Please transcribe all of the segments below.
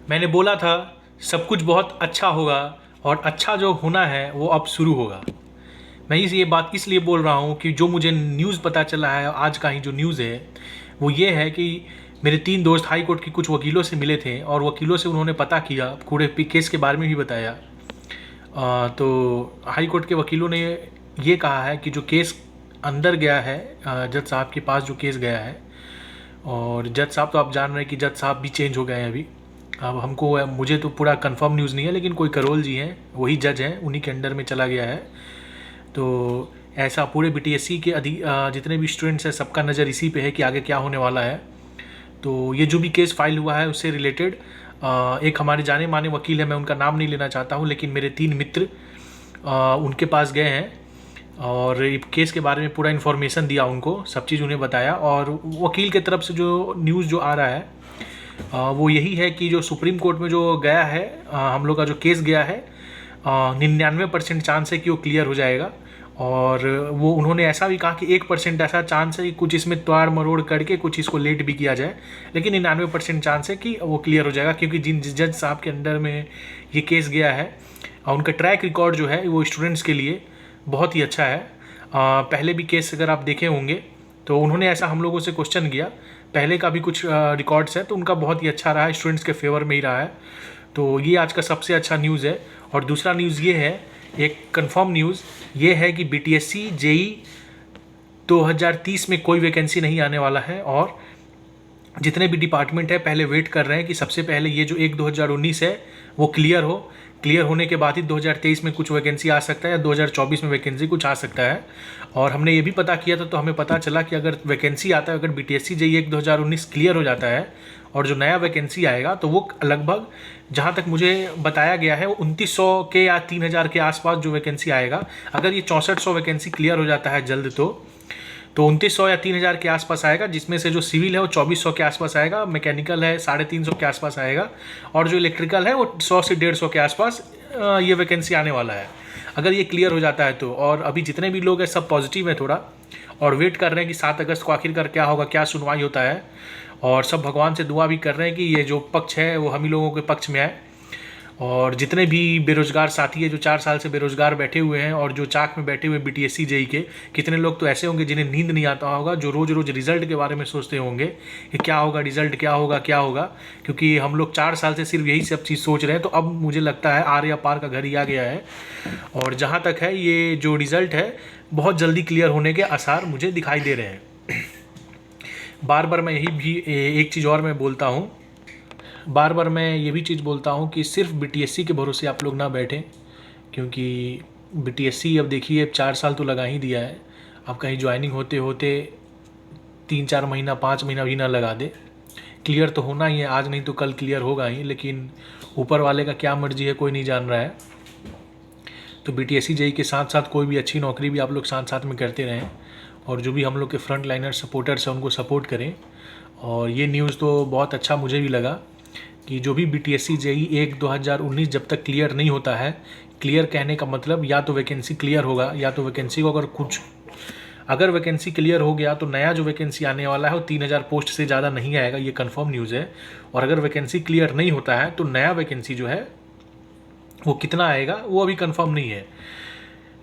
मैंने बोला था सब कुछ बहुत अच्छा होगा और अच्छा जो होना है वो अब शुरू होगा। मैं ये बात इसलिए बोल रहा हूँ कि जो मुझे न्यूज़ पता चला है, आज का ही जो न्यूज़ है वो ये है कि मेरे 3 दोस्त हाई कोर्ट के कुछ वकीलों से मिले थे और वकीलों से उन्होंने पता किया, पूरे केस के बारे में भी बताया। तो हाई कोर्ट के वकीलों ने ये कहा है कि जो केस अंदर गया है, जज साहब के पास जो केस गया है, और जज साहब तो आप जान रहे हैं कि जज साहब भी चेंज हो गए हैं अभी। अब मुझे तो पूरा कंफर्म न्यूज़ नहीं है, लेकिन कोई करोल जी हैं, वही जज हैं, उन्हीं के अंडर में चला गया है। तो ऐसा पूरे बीटीएससी के जितने भी स्टूडेंट्स हैं सबका नज़र इसी पे है कि आगे क्या होने वाला है। तो ये जो भी केस फाइल हुआ है उससे रिलेटेड एक हमारे जाने माने वकील है, मैं उनका नाम नहीं लेना चाहता हूँ, लेकिन मेरे 3 मित्र उनके पास गए हैं और केस के बारे में पूरा इन्फॉर्मेशन दिया उनको, सब चीज़ उन्हें बताया। और वकील के तरफ से जो न्यूज़ जो आ रहा है वो यही है कि जो सुप्रीम कोर्ट में जो गया है, हम लोग का जो केस गया है, 99% चांस है कि वो क्लियर हो जाएगा। और वो उन्होंने ऐसा भी कहा कि 1% ऐसा चांस है कि कुछ इसमें तोड़ मरोड़ करके कुछ इसको लेट भी किया जाए, लेकिन 99% चांस है कि वो क्लियर हो जाएगा, क्योंकि जिन जज साहब के अंडर में ये केस गया है उनका ट्रैक रिकॉर्ड जो है वो स्टूडेंट्स के लिए बहुत ही अच्छा है। पहले भी केस अगर आप देखे होंगे तो उन्होंने ऐसा हम लोगों से क्वेश्चन किया, पहले का भी कुछ रिकॉर्ड्स है तो उनका बहुत ही अच्छा रहा है, स्टूडेंट्स के फेवर में ही रहा है। तो ये आज का सबसे अच्छा न्यूज़ है। और दूसरा न्यूज़ ये है, एक कंफर्म न्यूज़ ये है कि बीटीएससी जेई 2030 में कोई वैकेंसी नहीं आने वाला है। और जितने भी डिपार्टमेंट है पहले वेट कर रहे हैं कि सबसे पहले ये जो 2019 है वो क्लियर हो, क्लियर होने के बाद ही 2023 में कुछ वैकेंसी आ सकता है या 2024 में वैकेंसी कुछ आ सकता है। और हमने ये भी पता किया था तो हमें पता चला कि अगर वैकेंसी आता है, अगर बीटीएससी जेई 2019 क्लियर हो जाता है और जो नया वैकेंसी आएगा तो वो लगभग, जहाँ तक मुझे बताया गया है, वो 2900 के या 3000 के आसपास जो वैकेंसी आएगा। अगर ये 6400 वैकेंसी क्लियर हो जाता है जल्द तो 2900 या 3000 के आसपास आएगा, जिसमें से जो सिविल है वो 2400 के आसपास आएगा, मैकेनिकल है 350 के आसपास आएगा, और जो इलेक्ट्रिकल है वो 100 से 150 के आसपास ये वैकेंसी आने वाला है अगर ये क्लियर हो जाता है तो। और अभी जितने भी लोग हैं सब पॉजिटिव हैं थोड़ा, और वेट कर रहे हैं कि 7 अगस्त को आखिरकार क्या होगा, क्या सुनवाई होता है। और सब भगवान से दुआ भी कर रहे हैं कि ये जो पक्ष है वो हम ही लोगों के पक्ष में आए। और जितने भी बेरोज़गार साथी है जो 4 साल से बेरोज़गार बैठे हुए हैं और जो चाक में बैठे हुए बीटीएससी जेई के, कितने लोग तो ऐसे होंगे जिन्हें नींद नहीं आता होगा, जो रोज़ रोज़ रिज़ल्ट के बारे में सोचते होंगे कि क्या होगा, रिज़ल्ट क्या होगा क्या होगा, क्योंकि हम लोग 4 साल से सिर्फ यही सब चीज़ सोच रहे हैं। तो अब मुझे लगता है आर या पार का घर ही आ गया है। और जहाँ तक है ये जो रिज़ल्ट है बहुत जल्दी क्लियर होने के आसार मुझे दिखाई दे रहे हैं। बार बार मैं यही भी एक चीज़ और मैं बोलता हूँ, बार बार मैं ये भी चीज़ बोलता हूँ कि सिर्फ बीटीएससी के भरोसे आप लोग ना बैठें, क्योंकि बीटीएससी अब देखिए 4 साल तो लगा ही दिया है। अब कहीं ज्वाइनिंग होते होते 3-4 महीना 5 महीना भी ना लगा दे, क्लियर तो होना ही है, आज नहीं तो कल क्लियर होगा ही, लेकिन ऊपर वाले का क्या मर्जी है कोई नहीं जान रहा है। तो बीटीएससी जेई के साथ साथ कोई भी अच्छी नौकरी भी आप लोग साथ साथ में करते रहें, और जो भी हम लोग के फ्रंट लाइनर सपोर्टर्स हैं उनको सपोर्ट करें। और ये न्यूज़ तो बहुत अच्छा मुझे भी लगा कि जो भी बीटीएससी जेई 2019 जब तक क्लियर नहीं होता है, क्लियर कहने का मतलब या तो वैकेंसी क्लियर होगा या तो वैकेंसी को अगर वैकेंसी क्लियर हो गया तो नया जो वैकेंसी आने वाला है वो 3000 पोस्ट से ज़्यादा नहीं आएगा, ये कंफर्म न्यूज़ है। और अगर वैकेंसी क्लियर नहीं होता है तो नया वैकेंसी जो है वो कितना आएगा वो अभी कंफर्म नहीं है।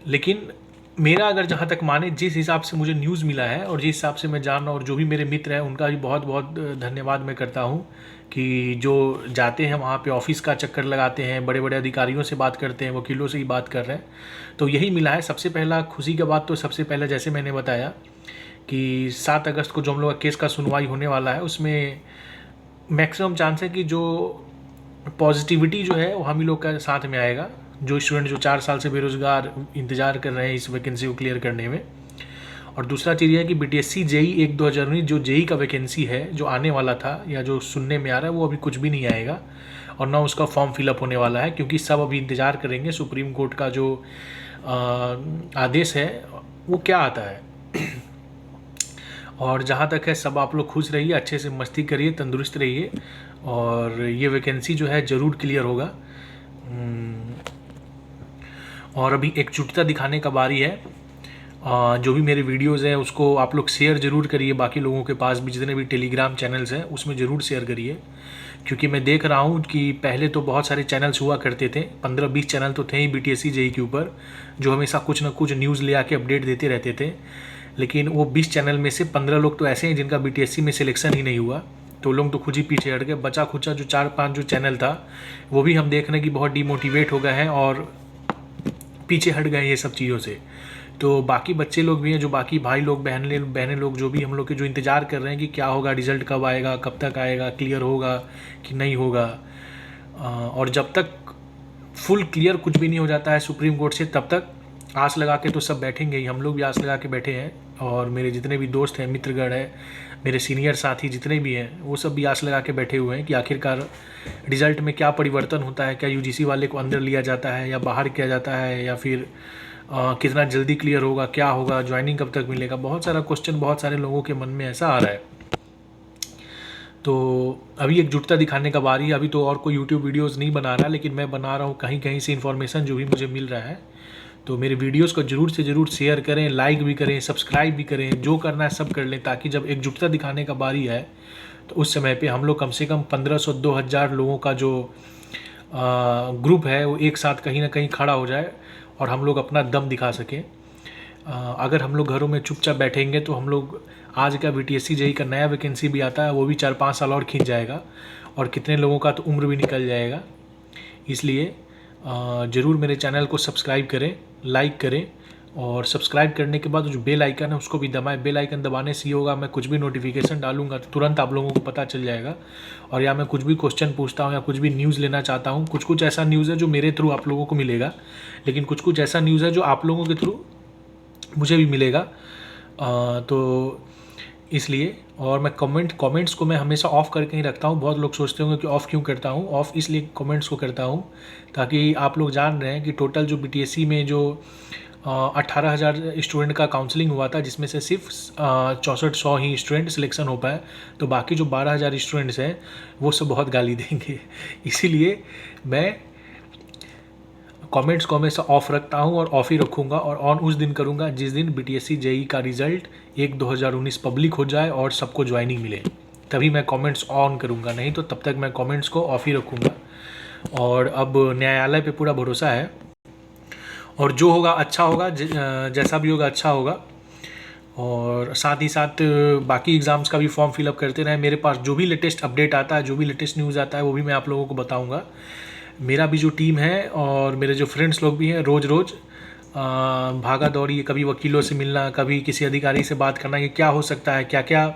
लेकिन मेरा अगर जहाँ तक माने, जिस हिसाब से मुझे न्यूज़ मिला है और जिस हिसाब से मैं जान रहा हूँ, और जो भी मेरे मित्र हैं उनका भी बहुत बहुत धन्यवाद मैं करता हूँ कि जो जाते हैं वहाँ पे ऑफिस का चक्कर लगाते हैं, बड़े बड़े अधिकारियों से बात करते हैं, वकीलों से ही बात कर रहे हैं, तो यही मिला है। सबसे पहला खुशी का बात तो सबसे पहले जैसे मैंने बताया कि 7 अगस्त को जो हम लोग का केस का सुनवाई होने वाला है उसमें मैक्सिमम चांस है कि जो पॉजिटिविटी जो है वो हम ही लोग का साथ में आएगा, जो स्टूडेंट जो 4 साल से बेरोज़गार इंतज़ार कर रहे हैं इस वैकेंसी को क्लियर करने में। और दूसरा चीज़ है कि बीटीएससी जेई 2019 जो जेई का वैकेंसी है जो आने वाला था या जो सुनने में आ रहा है वो अभी कुछ भी नहीं आएगा, और ना उसका फॉर्म फिलअप होने वाला है, क्योंकि सब अभी इंतज़ार करेंगे सुप्रीम कोर्ट का जो आदेश है वो क्या आता है। और जहाँ तक है सब आप लोग खुश रहिए, अच्छे से मस्ती करिए, तंदुरुस्त रहिए, और ये वैकेंसी जो है ज़रूर क्लियर होगा। और अभी एकजुटता दिखाने का बारी है। जो भी मेरे वीडियोज़ हैं उसको आप लोग शेयर ज़रूर करिए बाकी लोगों के पास भी, जितने भी टेलीग्राम चैनल्स हैं उसमें ज़रूर शेयर करिए, क्योंकि मैं देख रहा हूँ कि पहले तो बहुत सारे चैनल्स हुआ करते थे, 15-20 चैनल तो थे ही BTSC JEE के ऊपर, जो हमेशा कुछ ना कुछ न्यूज़ ले आके अपडेट देते रहते थे। लेकिन वो 20 चैनल में से 15 लोग तो ऐसे हैं जिनका BTSC में सिलेक्शन ही नहीं हुआ, तो लोग तो खुद ही पीछे हट गए। बचा खुचा जो 4-5 जो चैनल था वो भी हम देखने की बहुत डिमोटिवेट हो गए हैं और पीछे हट गए ये सब चीज़ों से। तो बाकी बच्चे लोग भी हैं, जो बाकी भाई लोग बहनें लोग जो भी हम लोग के जो इंतज़ार कर रहे हैं कि क्या होगा, रिज़ल्ट कब आएगा, कब तक आएगा, क्लियर होगा कि नहीं होगा। और जब तक फुल क्लियर कुछ भी नहीं हो जाता है सुप्रीम कोर्ट से, तब तक आस लगा के तो सब बैठेंगे ही। हम लोग भी आस लगा के बैठे हैं और मेरे जितने भी दोस्त हैं, मित्रगण हैं, मेरे सीनियर साथी जितने भी हैं, वो सब भी आस लगा के बैठे हुए हैं कि आखिरकार रिज़ल्ट में क्या परिवर्तन होता है, क्या UGC वाले को अंदर लिया जाता है या बाहर किया जाता है, या फिर कितना जल्दी क्लियर होगा, क्या होगा, ज्वाइनिंग कब तक मिलेगा। बहुत सारा क्वेश्चन बहुत सारे लोगों के मन में ऐसा आ रहा है। तो अभी एकजुटता दिखाने का बारी है। अभी तो और कोई यूट्यूब वीडियोस नहीं बना रहा, लेकिन मैं बना रहा हूँ कहीं कहीं से इन्फॉर्मेशन जो भी मुझे मिल रहा है। तो मेरे वीडियोस को ज़रूर से ज़रूर शेयर करें, लाइक भी करें, सब्सक्राइब भी करें, जो करना है सब कर लें, ताकि जब एकजुटता दिखाने का बारी है तो उस समय पे हम लोग कम से कम 1500-2000 लोगों का जो ग्रुप है वो एक साथ कहीं ना कहीं खड़ा हो जाए और हम लोग अपना दम दिखा सकें। अगर हम लोग घरों में चुपचाप बैठेंगे तो हम लोग आज का BTSC JEE का नया वैकेंसी भी आता है, वो भी 4-5 साल और खींच जाएगा और कितने लोगों का तो उम्र भी निकल जाएगा। इसलिए ज़रूर मेरे चैनल को सब्सक्राइब करें, लाइक करें, और सब्सक्राइब करने के बाद जो बेल आइकन है उसको भी दबाएं। बेल आइकन दबाने से ये होगा, मैं कुछ भी नोटिफिकेशन डालूंगा तो तुरंत आप लोगों को पता चल जाएगा। और या मैं कुछ भी क्वेश्चन पूछता हूँ या कुछ भी न्यूज़ लेना चाहता हूँ, कुछ ऐसा न्यूज़ है जो मेरे थ्रू आप लोगों को मिलेगा, लेकिन कुछ ऐसा न्यूज़ है जो आप लोगों के थ्रू मुझे भी मिलेगा। तो इसलिए, और मैं कमेंट्स को मैं हमेशा ऑफ़ करके ही रखता हूँ। बहुत लोग सोचते होंगे कि ऑफ़ क्यों करता हूँ। ऑफ़ इसलिए कमेंट्स को करता हूँ ताकि आप लोग जान रहे हैं कि टोटल जो BTSC में जो 18,000 स्टूडेंट का काउंसलिंग हुआ था, जिसमें से सिर्फ 6400 ही स्टूडेंट सिलेक्शन हो पाए, तो बाकी जो 12,000 स्टूडेंट्स हैं वो सब बहुत गाली देंगे। इसीलिए मैं कमेंट्स को हमेशा ऑफ रखता हूँ और ऑफ ही रखूँगा, और ऑन उस दिन करूँगा जिस दिन BTSC JEE का रिज़ल्ट 1/2019 पब्लिक हो जाए और सबको ज्वाइनिंग मिले, तभी मैं कमेंट्स ऑन करूँगा, नहीं तो तब तक मैं कमेंट्स को ऑफ ही रखूँगा। और अब न्यायालय पे पूरा भरोसा है और जो होगा अच्छा होगा, जैसा भी होगा अच्छा होगा। और साथ ही साथ बाकी एग्ज़ाम्स का भी फॉर्म फिलअप करते रहें। मेरे पास जो भी लेटेस्ट अपडेट आता है, जो भी लेटेस्ट न्यूज़ आता है, वो भी मैं आप लोगों को बताऊँगा। मेरा भी जो टीम है और मेरे जो फ्रेंड्स लोग भी हैं, रोज़ भागा दौड़ी, कभी वकीलों से मिलना, कभी किसी अधिकारी से बात करना कि क्या हो सकता है, क्या क्या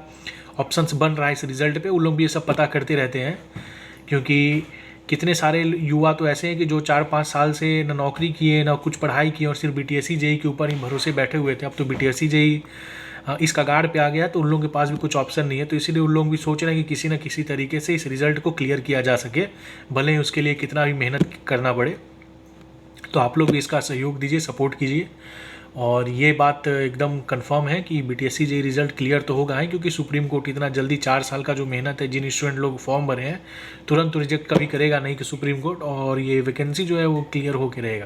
ऑप्शंस बन रहा है इस रिज़ल्ट पे, उन लोग भी ये सब पता करते रहते हैं। क्योंकि कितने सारे युवा तो ऐसे हैं कि जो 4-5 साल से ना नौकरी किए ना कुछ पढ़ाई की और सिर्फ BTSC JEE के ऊपर ही भरोसे बैठे हुए थे। अब तो BTSC JEE इस कगार पे आ गया तो उन लोगों के पास भी कुछ ऑप्शन नहीं है, तो इसीलिए उन लोग भी सोच रहे हैं कि किसी न किसी तरीके से इस रिज़ल्ट को क्लियर किया जा सके, भले ही उसके लिए कितना भी मेहनत करना पड़े। तो आप लोग भी इसका सहयोग दीजिए, सपोर्ट कीजिए। और ये बात एकदम कंफर्म है कि BTSC JEE रिज़ल्ट क्लियर तो होगा ही, क्योंकि सुप्रीम कोर्ट इतना जल्दी 4 साल का जो मेहनत है, जिन स्टूडेंट लोग फॉर्म भरे हैं, तुरंत तो रिजेक्ट कभी करेगा नहीं कि सुप्रीम कोर्ट, और ये वैकेंसी जो है वो क्लियर होकर रहेगा।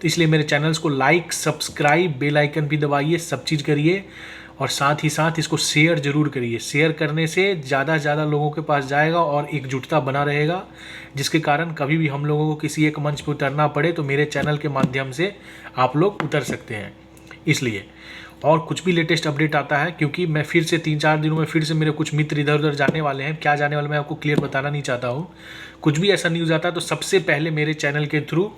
तो इसलिए मेरे चैनल्स को लाइक, सब्सक्राइब, बेल आइकन भी दबाइए, सब चीज़ करिए, और साथ ही साथ इसको शेयर ज़रूर करिए। शेयर करने से ज़्यादा से ज़्यादा लोगों के पास जाएगा और एकजुटता बना रहेगा, जिसके कारण कभी भी हम लोगों को किसी एक मंच पर उतरना पड़े तो मेरे चैनल के माध्यम से आप लोग उतर सकते हैं। इसलिए, और कुछ भी लेटेस्ट अपडेट आता है, क्योंकि मैं फिर से 3-4 दिनों में फिर से मेरे कुछ मित्र इधर उधर जाने वाले हैं, क्या जाने वाले मैं आपको क्लियर बताना नहीं चाहता हूँ। कुछ भी ऐसा न्यूज़ आता है तो सबसे पहले मेरे चैनल के थ्रू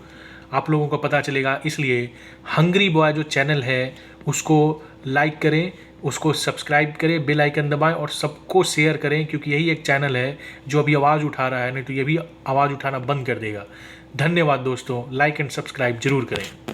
आप लोगों को पता चलेगा। इसलिए हंग्री बॉय जो चैनल है उसको लाइक करें, उसको सब्सक्राइब करें, बेल आइकन दबाएं और सबको शेयर करें, क्योंकि यही एक चैनल है जो अभी आवाज़ उठा रहा है, नहीं तो ये भी आवाज़ उठाना बंद कर देगा। धन्यवाद दोस्तों, लाइक एंड सब्सक्राइब जरूर करें।